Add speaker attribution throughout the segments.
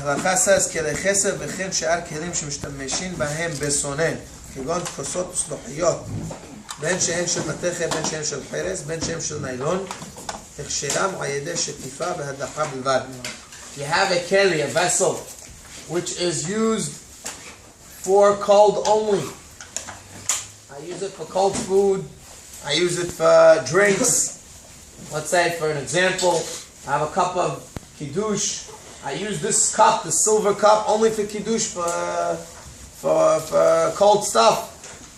Speaker 1: ההלכה says כלי חסר וכן שאר כלים שמשתמשים בהם בסונן כגון כוסות וסלוחיות בין שהן של מתכת בין שהן של חרס בין שהן של ניילון הכשרם על ידי שטיפה והדחה בלבד. You have a keli, a vessel which is used for cold only. I use it for cold food, I use it for drinks. Let's say for an example, I have a cup of kiddush. I use this cup, the silver cup, only for kiddush for cold stuff.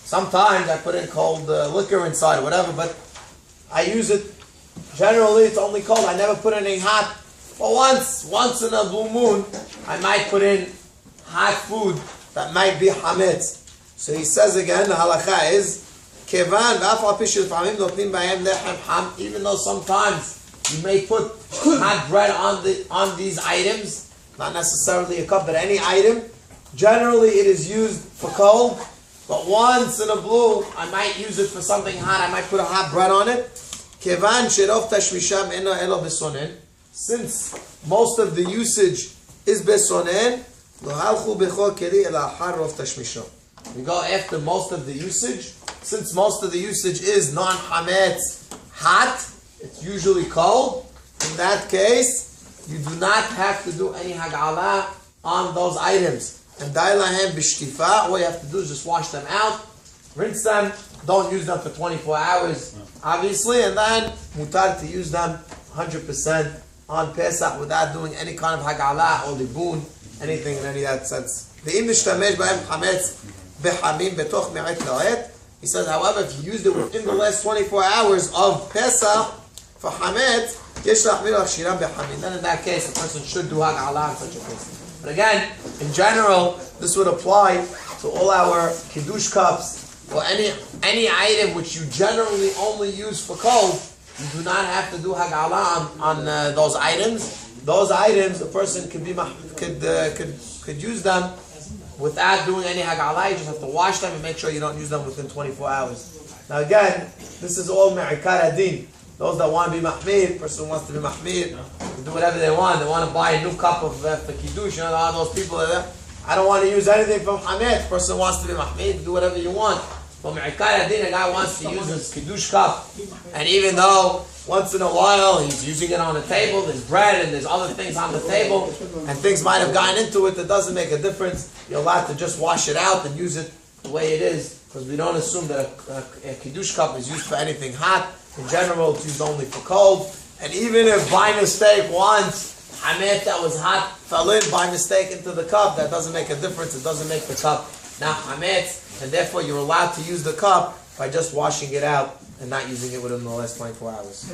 Speaker 1: Sometimes I put in cold liquor inside or whatever, but I use it. Generally, it's only cold. I never put anything hot. But once in a blue moon, I might put in hot food that might be hametz. So he says again, the halakha is, kevan v'af pishul famim notnim b'hem lechem ham. Even though sometimes you may put hot bread on these items, not necessarily a cup, but any item. Generally, it is used for cold. But once in a blue, I might use it for something hot. I might put a hot bread on it. Kevan sherov tashmisham eno elo besonen. Since most of the usage is besonen, lo halchu bechol keli ela achar rov tashmisham. We go after most of the usage. Since most of the usage is non-hametz hot, it's usually cold. In that case, you do not have to do any hag'ala on those items. And dailahem b'shtifa, all you have to do is just wash them out, rinse them, don't use them for 24 hours, obviously, and then mutar to use them 100% on Pesach without doing any kind of hag'ala or libun, anything in any of that sense. Ve'im nishtamesh b'hem chametz b'hamim betoch me'et la'et. He says, however, if you used it within the last 24 hours of Pesach for hametz, yesh lachmir achshiram b'hamim. Then in that case, the person should do hag'ala in such a case. But again, in general, this would apply to all our kiddush cups or any item which you generally only use for cold. You do not have to do hag'ala on those items. Those items, a person could use them without doing any hag'ala. You just have to wash them and make sure you don't use them within 24 hours. Now again, this is all me'ikar adin. Those that want to be mahmir, person wants to be mahmir, do whatever they want. They want to buy a new cup of for kiddush. You know, all those people are there. I don't want to use anything from hametz. Person wants to be mahmir, do whatever you want. But me'ikar adin, a guy wants to use his kiddush cup, and even though once in a while he's using it on the table, there's bread and there's other things on the table, and things might have gotten into it that doesn't make a difference. You're allowed to just wash it out and use it the way it is, because we don't assume that a kiddush cup is used for anything hot. In general, it's used only for cold. And even if by mistake once hametz that was hot fell in by mistake into the cup, that doesn't make a difference. It doesn't make the cup now hametz, and therefore you're allowed to use the cup by just washing it out and not using it within the last 24 hours.